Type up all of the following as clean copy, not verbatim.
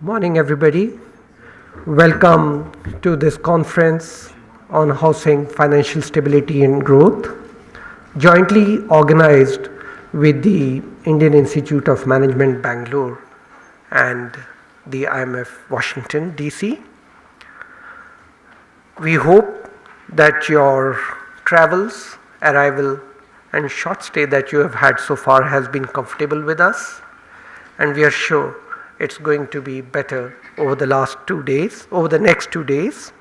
Morning, everybody. Welcome to this conference on housing, financial stability, and growth, jointly organized with the Indian Institute of Management, Bangalore, and the IMF, Washington, DC. We hope that your travels, arrival, and short stay that you have had so far has been comfortable with us, and we are sure it's going to be better over the next 2 days.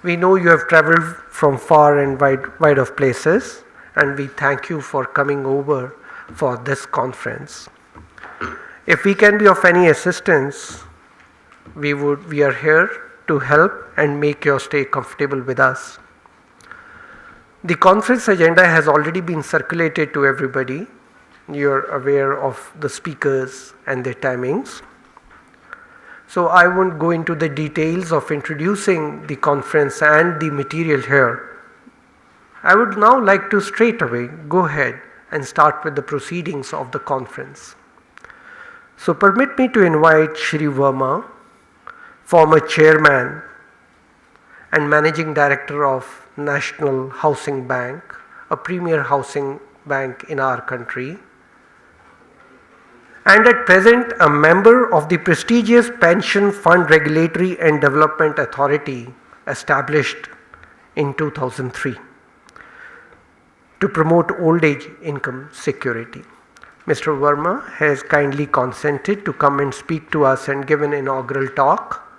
We know you have traveled from far and wide of places, and we thank you for coming over for this conference. If we can be of any assistance, we are here to help and make your stay comfortable with us. The conference agenda has already been circulated to everybody. You're aware of the speakers and their timings. So I won't go into the details of introducing the conference and the material here. I would now like to straight away go ahead and start with the proceedings of the conference. So permit me to invite Shri Verma, former chairman and managing director of National Housing Bank, a premier housing bank in our country, and at present a member of the prestigious Pension Fund Regulatory and Development Authority established in 2003 to promote old age income security. Mr. Verma has kindly consented to come and speak to us and give an inaugural talk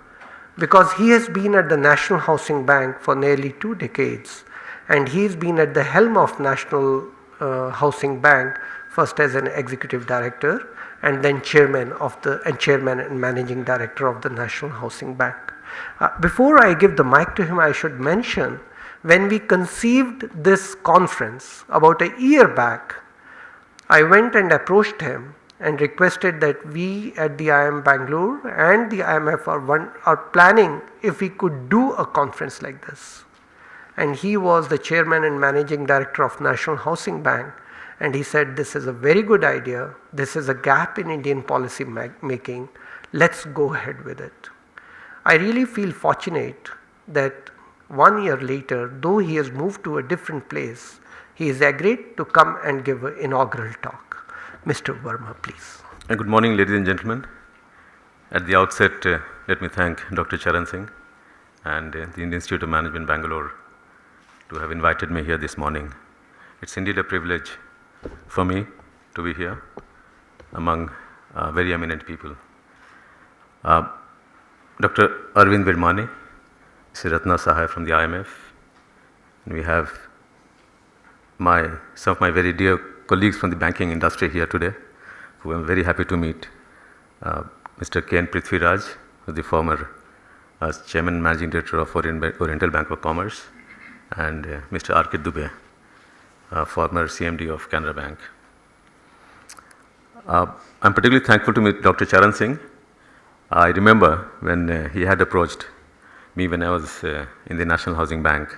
because he has been at the National Housing Bank for nearly 2 decades, and he has been at the helm of National Housing Bank first as an executive director and then chairman and managing director of the National Housing Bank. Before I give the mic to him, I should mention when we conceived this conference about a year back, I went and approached him and requested that we at the IIM Bangalore and the IMF are planning if we could do a conference like this. And he was the chairman and managing director of National Housing Bank, and he said, this is a very good idea, this is a gap in Indian policy making, let's go ahead with it. I really feel fortunate that 1 year later, though he has moved to a different place, he is agreed to come and give an inaugural talk. Mr. Verma, please. Good morning, ladies and gentlemen. At the outset, let me thank Dr. Charan Singh and the Indian Institute of Management, Bangalore, to have invited me here this morning. It's indeed a privilege for me to be here among very eminent people. Dr. Arvind Virmani, Sri Ratna Sahai from the IMF, and we have some of my very dear colleagues from the banking industry here today, who I'm very happy to meet. Mr. K. N. Prithviraj, the former Chairman and Managing Director of Oriental Bank of Commerce, and Mr. R. K. Dubey, former CMD of Canara Bank. I'm particularly thankful to meet Dr. Charan Singh. I remember when he had approached me when I was in the National Housing Bank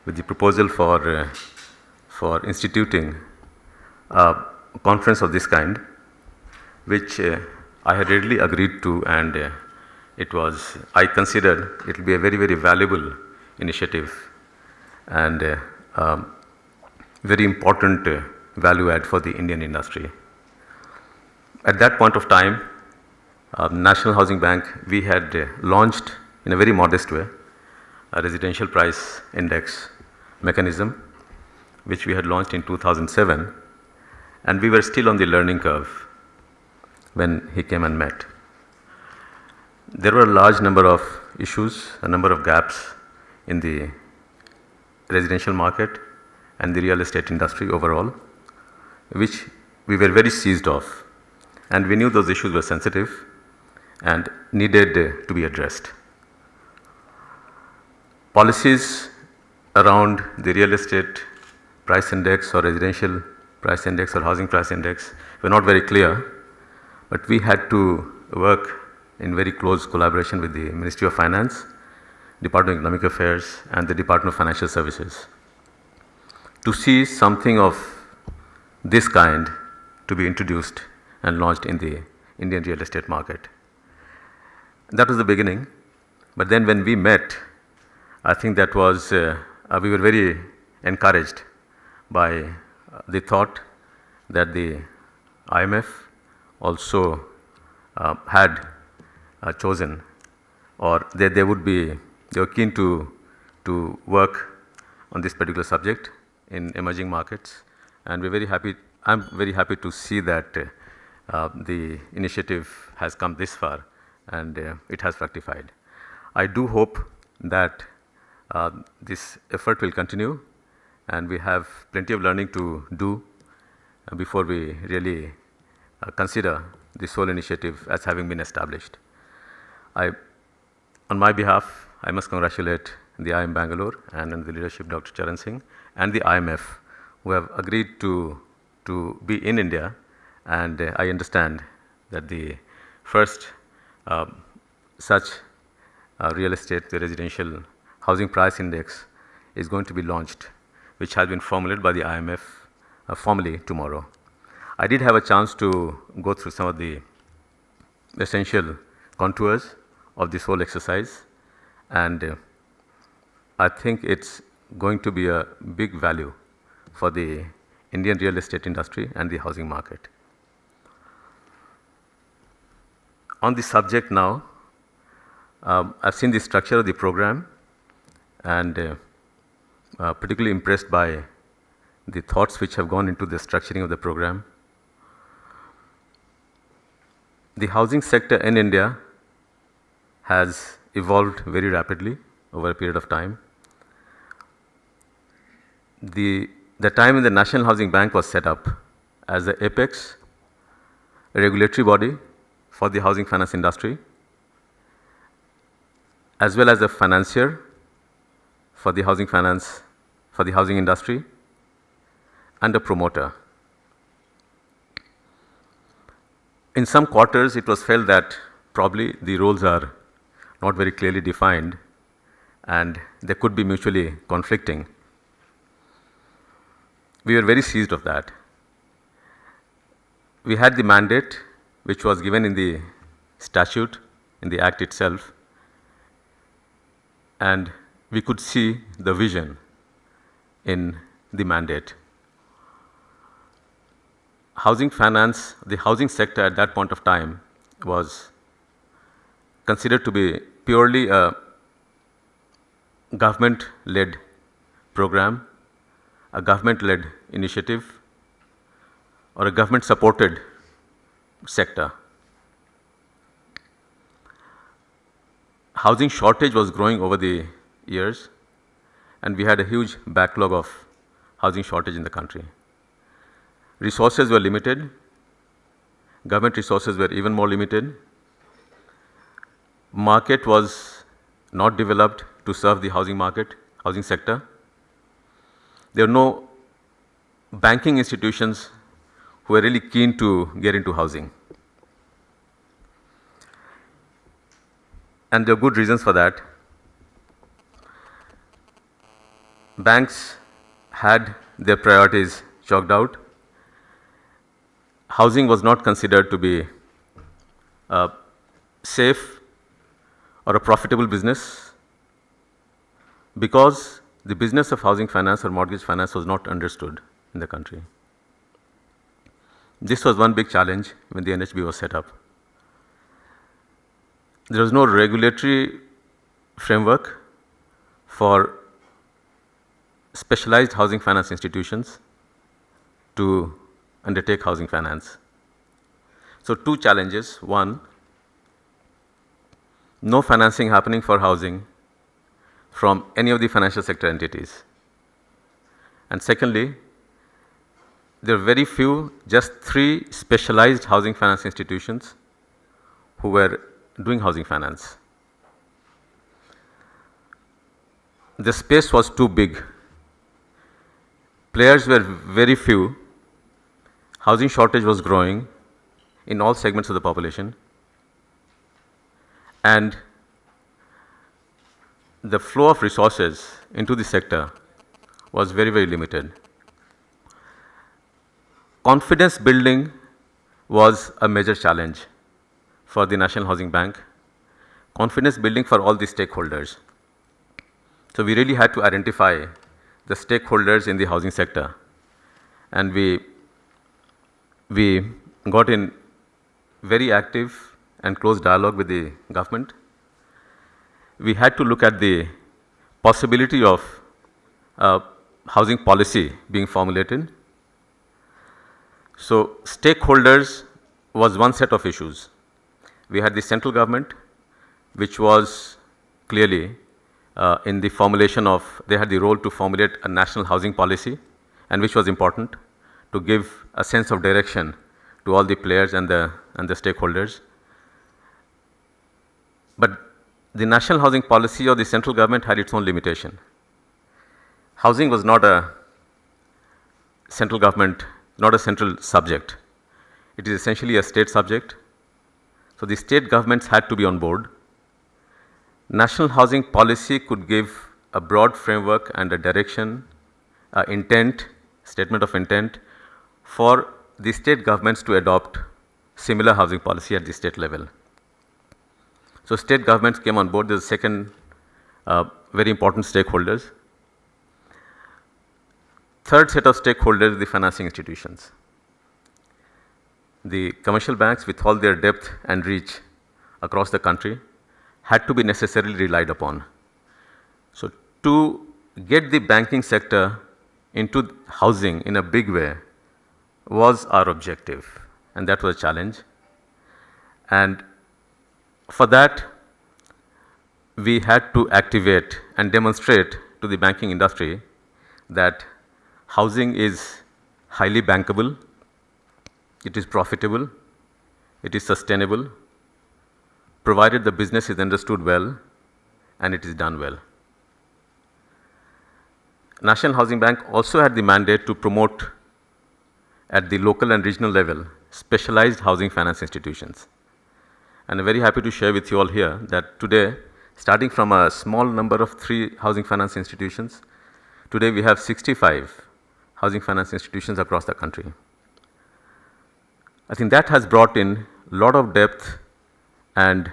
with the proposal for instituting a conference of this kind, which I had readily agreed to, and I considered it will be a very, very valuable initiative and very important value add for the Indian industry. At that point of time, National Housing Bank, we had launched in a very modest way a residential price index mechanism, which we had launched in 2007, and we were still on the learning curve when he came and met. There were a large number of issues, a number of gaps in the residential market and the real estate industry overall, which we were very seized of, and we knew those issues were sensitive and needed to be addressed. Policies around the real estate price index or residential price index or housing price index were not very clear, but we had to work in very close collaboration with the Ministry of Finance, Department of Economic Affairs, and the Department of Financial Services to see something of this kind to be introduced and launched in the Indian real estate market. That was the beginning. But then when we met, I think that was, we were very encouraged by the thought that the IMF also had chosen, or they were keen to work on this particular subject in emerging markets. And we're very happy, I'm very happy to see that the initiative has come this far and it has fructified. I do hope that this effort will continue and we have plenty of learning to do before we really consider this whole initiative as having been established. On my behalf, I must congratulate the IIM Bangalore and under the leadership of Dr. Charan Singh and the IMF who have agreed to be in India, and I understand that the first such real estate, the residential housing price index is going to be launched, which has been formulated by the IMF formally tomorrow. I did have a chance to go through some of the essential contours of this whole exercise, and I think it's going to be a big value for the Indian real estate industry and the housing market. On this subject now, I've seen the structure of the program and particularly impressed by the thoughts which have gone into the structuring of the program. The housing sector in India has evolved very rapidly over a period of time. The time when the National Housing Bank was set up as the apex regulatory body for the housing finance industry, as well as a financier for the housing finance, for the housing industry, and a promoter. In some quarters, it was felt that probably the roles are not very clearly defined and they could be mutually conflicting. We were very seized of that. We had the mandate which was given in the statute, in the act itself, and we could see the vision in the mandate. Housing finance, the housing sector at that point of time was considered to be purely a government-led program, a government-led initiative, or a government-supported sector. Housing shortage was growing over the years, and we had a huge backlog of housing shortage in the country. Resources were limited, government resources were even more limited. Market was not developed to serve the housing market, housing sector. There were no banking institutions who were really keen to get into housing. And there are good reasons for that. Banks had their priorities chalked out. Housing was not considered to be a safe or a profitable business because the business of housing finance or mortgage finance was not understood in the country. This was one big challenge when the NHB was set up. There was no regulatory framework for specialized housing finance institutions to undertake housing finance. So, two challenges. One, no financing happening for housing from any of the financial sector entities. And secondly, there are very few, just 3 specialized housing finance institutions who were doing housing finance. The space was too big. Players were very few. Housing shortage was growing in all segments of the population, and the flow of resources into the sector was very, very limited. Confidence building was a major challenge for the National Housing Bank, confidence building for all the stakeholders. So we really had to identify the stakeholders in the housing sector, and we got in very active and close dialogue with the government. We had to look at the possibility of housing policy being formulated. So stakeholders was one set of issues. We had the central government, which was clearly in the formulation of, they had the role to formulate a national housing policy, and which was important to give a sense of direction to all the players and the stakeholders. But the national housing policy of the central government had its own limitation. Housing was not a central government, not a central subject. It is essentially a state subject. So the state governments had to be on board. National housing policy could give a broad framework and a direction, intent, statement of intent for the state governments to adopt similar housing policy at the state level. So state governments came on board. There's a second very important stakeholders. Third set of stakeholders, the financing institutions. The commercial banks, with all their depth and reach across the country, had to be necessarily relied upon. So to get the banking sector into housing in a big way was our objective, and that was a challenge. And for that, we had to activate and demonstrate to the banking industry that housing is highly bankable, it is profitable, it is sustainable, provided the business is understood well and it is done well. National Housing Bank also had the mandate to promote at the local and regional level specialized housing finance institutions. And I'm very happy to share with you all here that today, starting from a small number of 3 housing finance institutions, today we have 65 housing finance institutions across the country. I think that has brought in a lot of depth and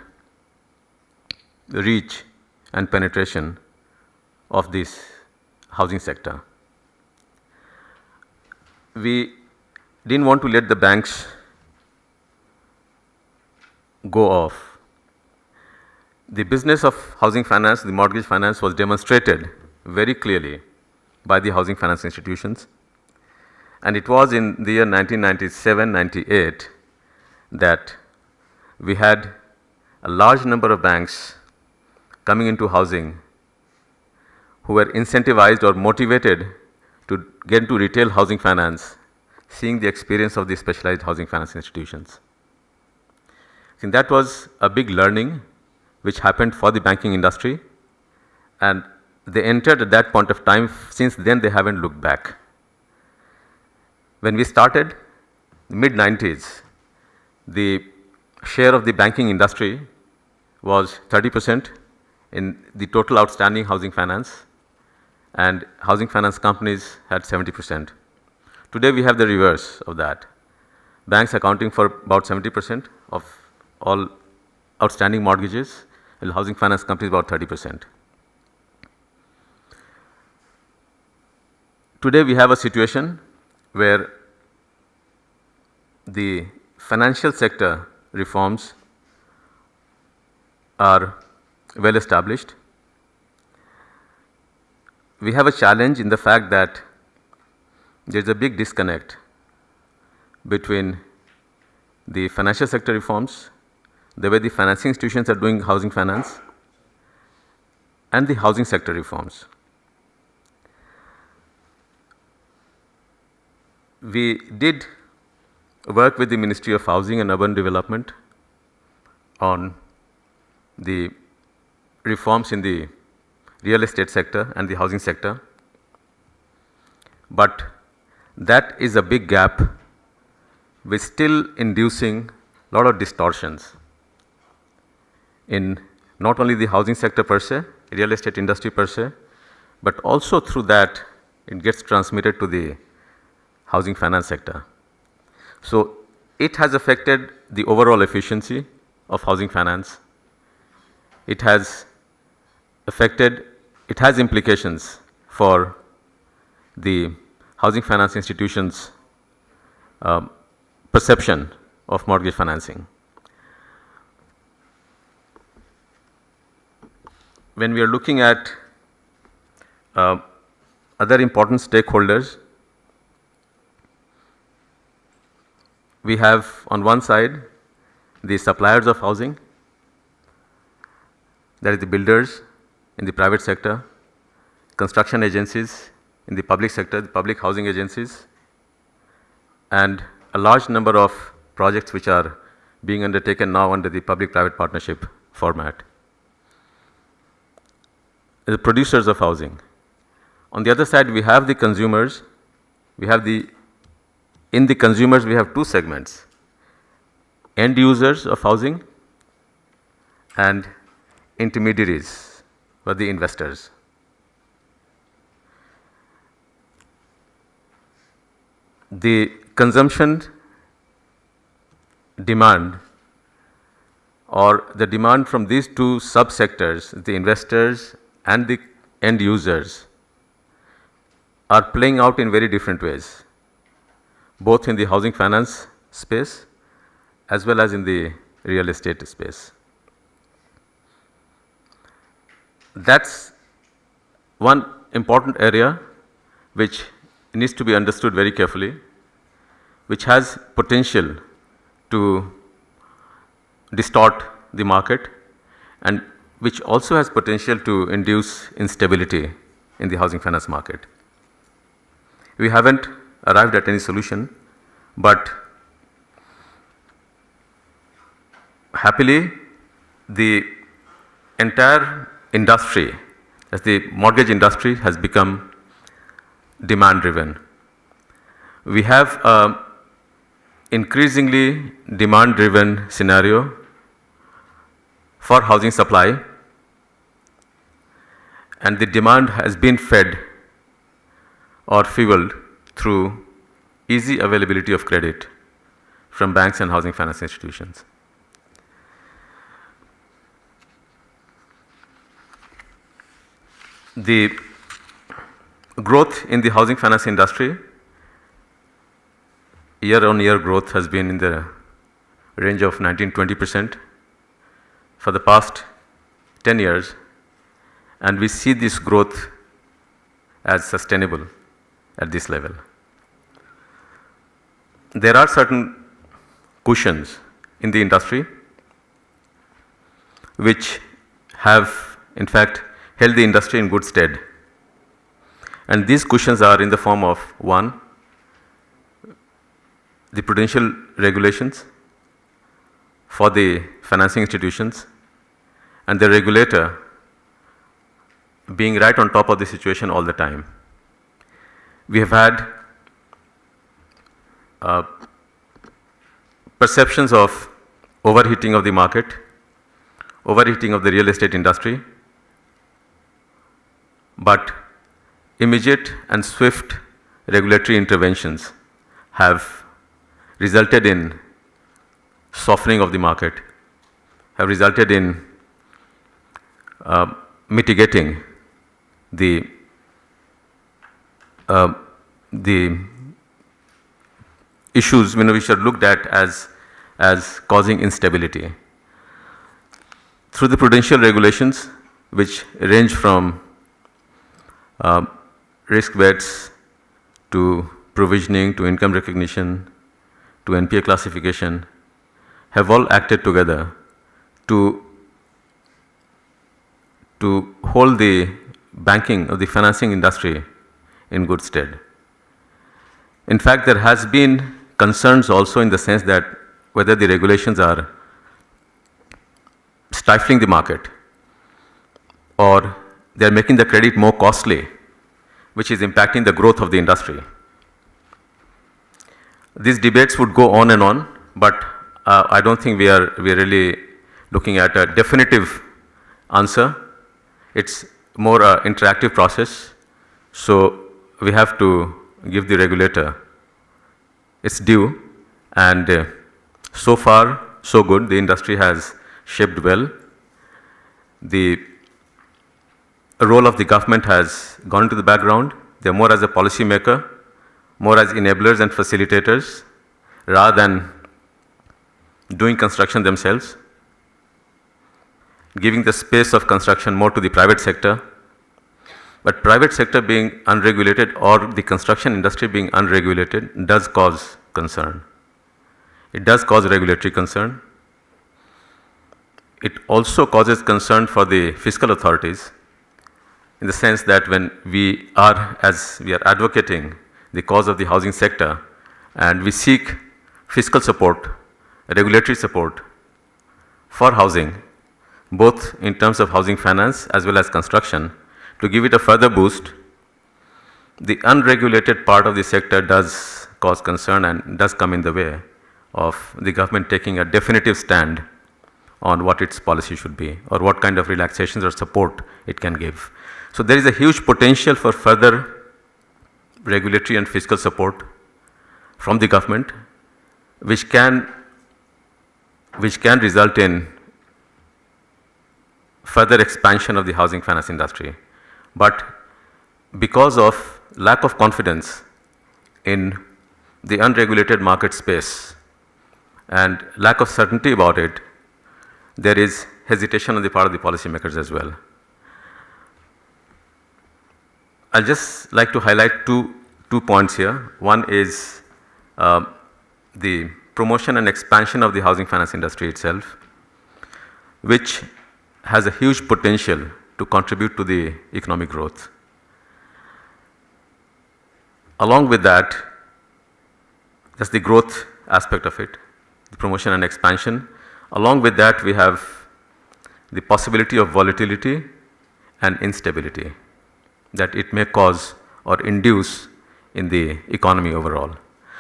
reach and penetration of this housing sector. We didn't want to let the banks go off. The business of housing finance, the mortgage finance, was demonstrated very clearly by the housing finance institutions. And it was in the year 1997-98 that we had a large number of banks coming into housing who were incentivized or motivated to get into retail housing finance, seeing the experience of the specialized housing finance institutions. I think that was a big learning which happened for the banking industry, and they entered at that point of time. Since then, they haven't looked back. When we started, mid-90s, the share of the banking industry was 30% in the total outstanding housing finance, and housing finance companies had 70%. Today, we have the reverse of that. Banks accounting for about 70% of all outstanding mortgages, and housing finance companies about 30%. Today, we have a situation where the financial sector reforms are well established. We have a challenge in the fact that there is a big disconnect between the financial sector reforms, the way the financing institutions are doing housing finance, and the housing sector reforms. We did work with the Ministry of Housing and Urban Development on the reforms in the real estate sector and the housing sector, but that is a big gap which still inducing a lot of distortions in not only the housing sector per se, real estate industry per se, but also through that it gets transmitted to the housing finance sector. So it has affected the overall efficiency of housing finance. it has affected, it has implications for the housing finance institutions' perception of mortgage financing. When we are looking at other important stakeholders, we have on one side the suppliers of housing, that is the builders in the private sector, construction agencies in the public sector, the public housing agencies, and a large number of projects which are being undertaken now under the public-private partnership format. The producers of housing. On the other side, we have the consumers. In the consumers, we have two segments: end users of housing and intermediaries, or the investors. The consumption demand, or the demand from these two sub-sectors, the investors and the end users, are playing out in very different ways, both in the housing finance space as well as in the real estate space. That's one important area which needs to be understood very carefully, which has potential to distort the market and which also has potential to induce instability in the housing finance market. We haven't arrived at any solution, but happily the entire industry, as the mortgage industry, has become demand driven. We have an increasingly demand driven scenario for housing supply, and the demand has been fed or fueled through easy availability of credit from banks and housing finance institutions. The growth in the housing finance industry, year-on-year growth has been in the range of 19-20% for the past 10 years, and we see this growth as sustainable at this level. There are certain cushions in the industry which have in fact held the industry in good stead, and these cushions are in the form of: one, the prudential regulations for the financing institutions, and the regulator being right on top of the situation all the time. We have had perceptions of overheating of the market, overheating of the real estate industry, but immediate and swift regulatory interventions have resulted in softening of the market, have resulted in mitigating the issues which are looked at as causing instability. Through the prudential regulations, which range from risk weights to provisioning to income recognition to NPA classification, have all acted together to hold the banking or the financing industry in good stead. In fact, there has been concerns also in the sense that whether the regulations are stifling the market or they are making the credit more costly, which is impacting the growth of the industry. These debates would go on and on, but I don't think we are really looking at a definitive answer. It's more an interactive process, so we have to give the regulator its due, and so far so good. The industry has shaped well, the role of the government has gone into the background. They're more as a policy maker, more as enablers and facilitators, rather than doing construction themselves, giving the space of construction more to the private sector. But private sector being unregulated or the construction industry being unregulated does cause concern. It does cause regulatory concern. It also causes concern for the fiscal authorities, in the sense that when we are advocating the cause of the housing sector and we seek fiscal support, regulatory support for housing, both in terms of housing finance as well as construction, to give it a further boost, the unregulated part of the sector does cause concern and does come in the way of the government taking a definitive stand on what its policy should be or what kind of relaxations or support it can give. So there is a huge potential for further regulatory and fiscal support from the government, which can result in further expansion of the housing finance industry. But because of lack of confidence in the unregulated market space and lack of certainty about it, there is hesitation on the part of the policymakers as well. I'll just like to highlight two points here. One is the promotion and expansion of the housing finance industry itself, which has a huge potential to contribute to the economic growth. Along with that, that's the growth aspect of it, the promotion and expansion. Along with that, we have the possibility of volatility and instability that it may cause or induce in the economy overall.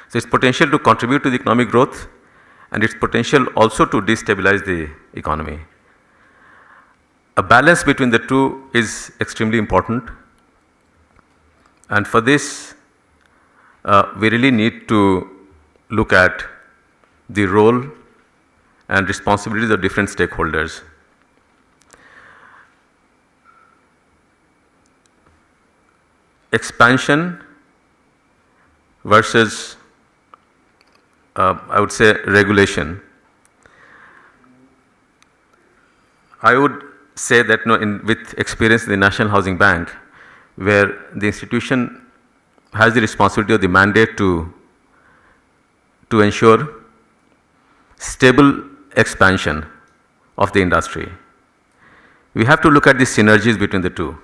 So its potential to contribute to the economic growth and its potential also to destabilize the economy. A balance between the two is extremely important, and for this we really need to look at the role and responsibilities of different stakeholders. Expansion versus I would say regulation. I would say that with experience in the National Housing Bank, where the institution has the responsibility or the mandate to ensure stable expansion of the industry, we have to look at the synergies between the two.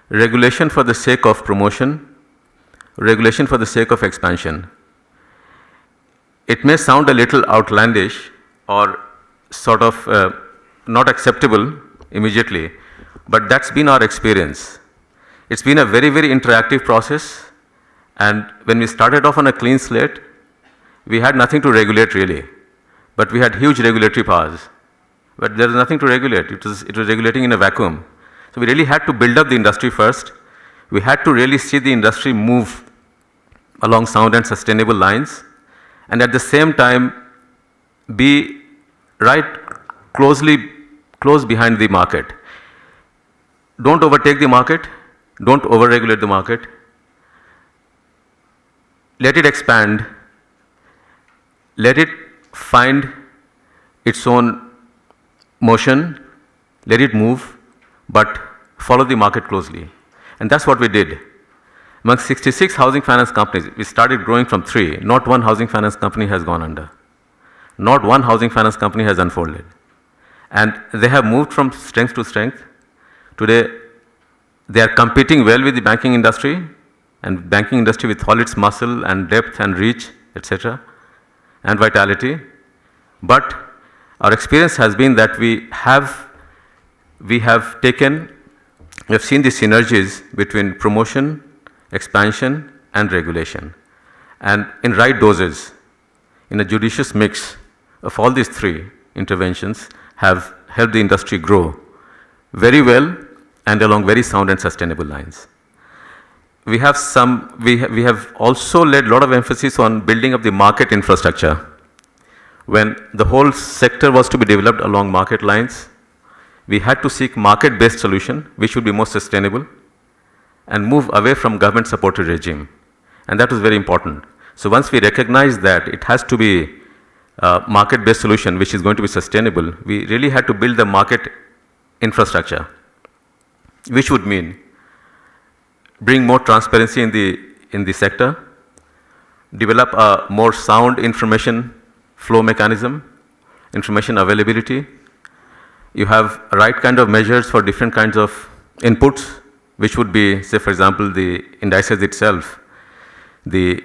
Regulation for the sake of promotion, regulation for the sake of expansion. It may sound a little outlandish or sort of not acceptable immediately, but that's been our experience. It's been a very, very interactive process, and when we started off on a clean slate, we had nothing to regulate really, but we had huge regulatory powers. But there was nothing to regulate, it was regulating in a vacuum. So we really had to build up the industry first. We had to really see the industry move along sound and sustainable lines, and at the same time be close behind the market. Don't overtake the market, don't overregulate the market. Let it expand, let it find its own motion, let it move, but follow the market closely. And that's what we did. Among 66 housing finance companies, we started growing from 3. Not one housing finance company has gone under. Not one housing finance company has unfolded. And they have moved from strength to strength. Today, they are competing well with the banking industry, and banking industry with all its muscle and depth and reach, etc., and vitality. But our experience has been that we have seen the synergies between promotion, expansion, and regulation. And in right doses, in a judicious mix of all these 3 interventions, have helped the industry grow very well and along very sound and sustainable lines. We have also laid a lot of emphasis on building up the market infrastructure. When the whole sector was to be developed along market lines, we had to seek market-based solution which would be more sustainable and move away from government-supported regime. And that was very important. So once we recognized that it has to be a market-based solution which is going to be sustainable, we really had to build the market infrastructure, which would mean bring more transparency in the sector, develop a more sound information flow mechanism, information availability. You have right kind of measures for different kinds of inputs, which would be, say for example, the indices itself, the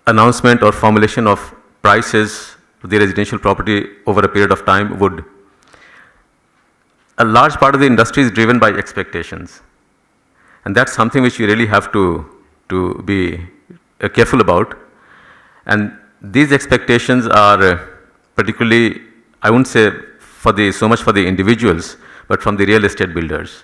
announcement or formulation of prices of the residential property over a period of time would. A large part of the industry is driven by expectations. And that's something which you really have to be careful about. And these expectations are particularly, I wouldn't say so much for the individuals, but from the real estate builders.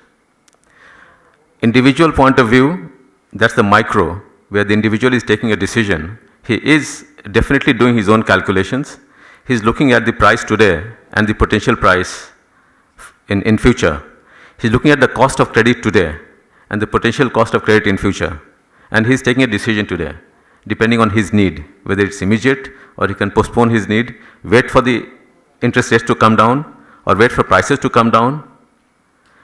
Individual point of view, that's the micro, where the individual is taking a decision. He is definitely doing his own calculations. He's looking at the price today and the potential price in future. He's looking at the cost of credit today and the potential cost of credit in future. And he's taking a decision today, depending on his need, whether it's immediate or he can postpone his need, wait for the interest rates to come down or wait for prices to come down.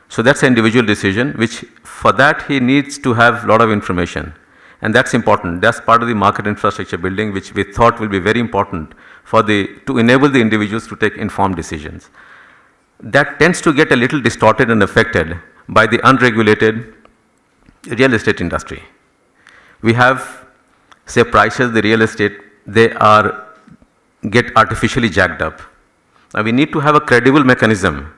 So that's an individual decision, which for that he needs to have a lot of information. And that's important. That's part of the market infrastructure building, which we thought will be very important to enable the individuals to take informed decisions. That tends to get a little distorted and affected by the unregulated real estate industry. We have, say, prices, the real estate, get artificially jacked up. Now we need to have a credible mechanism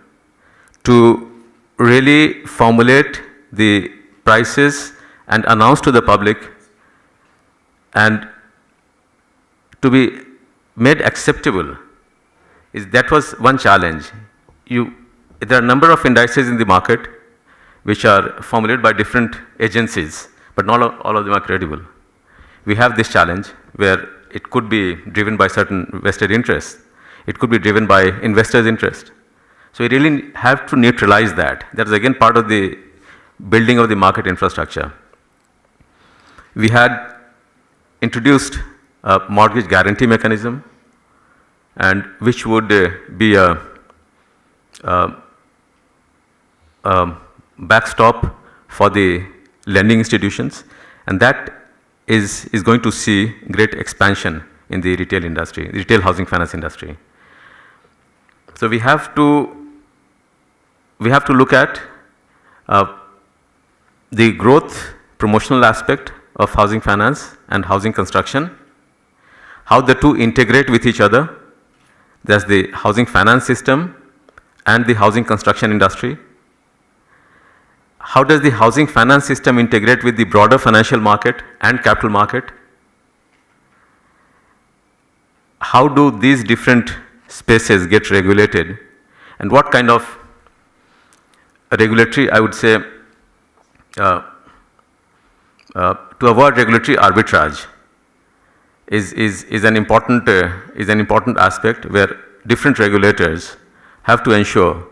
to really formulate the prices and announce to the public and to be made acceptable. That was one challenge. There are a number of indices in the market which are formulated by different agencies, but not all of them are credible. We have this challenge where it could be driven by certain vested interests. It could be driven by investors' interest. So we really have to neutralize that. That is again part of the building of the market infrastructure. We had introduced a mortgage guarantee mechanism, and which would be a backstop for the lending institutions, and that is going to see great expansion in the retail industry, the retail housing finance industry. So we have to look at the growth promotional aspect of housing finance and housing construction, how the two integrate with each other. There's the housing finance system and the housing construction industry. How does the housing finance system integrate with the broader financial market and capital market? How do these different spaces get regulated, and what kind of regulatory, I would say, to avoid regulatory arbitrage is an important aspect where different regulators have to ensure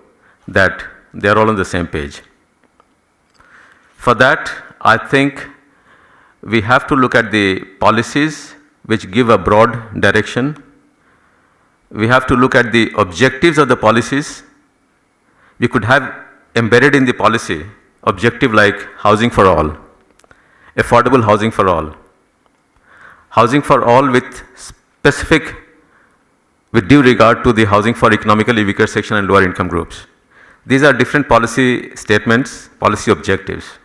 that they are all on the same page. For that, I think we have to look at the policies which give a broad direction. We have to look at the objectives of the policies. We could have embedded in the policy objective like housing for all, affordable housing for all with due regard to the housing for economically weaker section and lower income groups. These are different policy statements, policy objectives.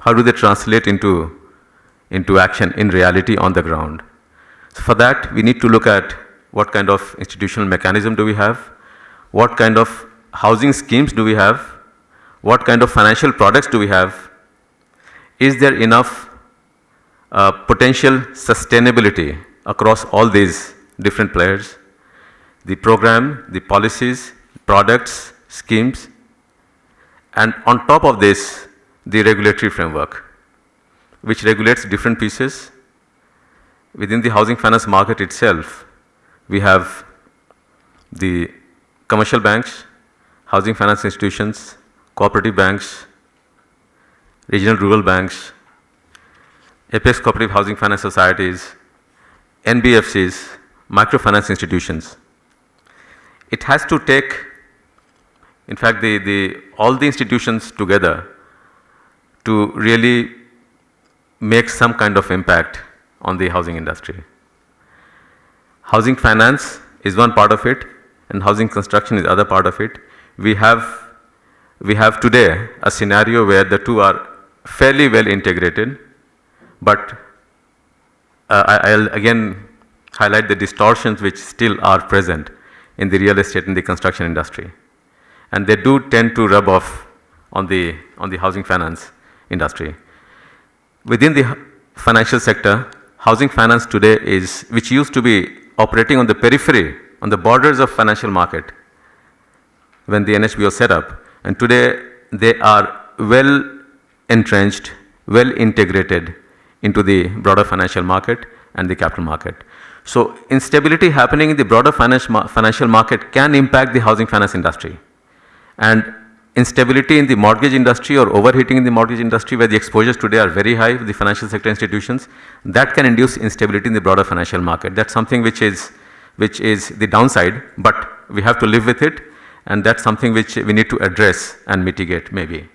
How do they translate into action in reality on the ground? So for that, we need to look at what kind of institutional mechanism do we have, what kind of housing schemes do we have, what kind of financial products do we have, is there enough potential sustainability across all these different players, the program, the policies, products, schemes, and on top of this, the regulatory framework, which regulates different pieces. Within the housing finance market itself, we have the commercial banks, housing finance institutions, cooperative banks, regional rural banks, Apex Cooperative Housing Finance Societies, NBFCs, microfinance institutions. It has to take, in fact, all the institutions together to really make some kind of impact on the housing industry. Housing finance is one part of it, and housing construction is other part of it. We have today a scenario where the two are fairly well integrated, but I'll again highlight the distortions which still are present in the real estate and the construction industry. And they do tend to rub off on the housing finance industry. Within the financial sector, housing finance today is, which used to be operating on the periphery, on the borders of financial market when the NHB was set up, and today they are well entrenched, well integrated into the broader financial market and the capital market. So instability happening in the broader financial market can impact the housing finance industry. And instability in the mortgage industry or overheating in the mortgage industry, where the exposures today are very high with the financial sector institutions, that can induce instability in the broader financial market. That's something which is the downside, but we have to live with it, and that's something which we need to address and mitigate maybe.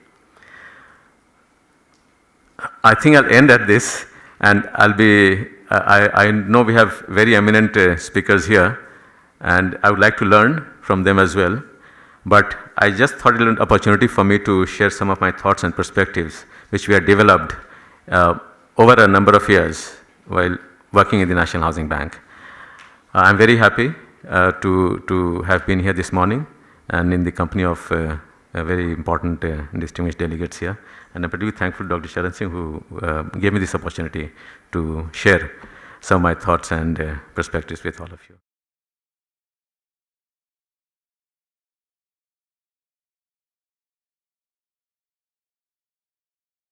I think I'll end at this, and I know we have very eminent speakers here, and I would like to learn from them as well. But I just thought it was an opportunity for me to share some of my thoughts and perspectives, which we have developed over a number of years while working in the National Housing Bank. I'm very happy to have been here this morning and in the company of very important distinguished delegates here. And I'm particularly thankful to Dr. Sharan Singh, who gave me this opportunity to share some of my thoughts and perspectives with all of you.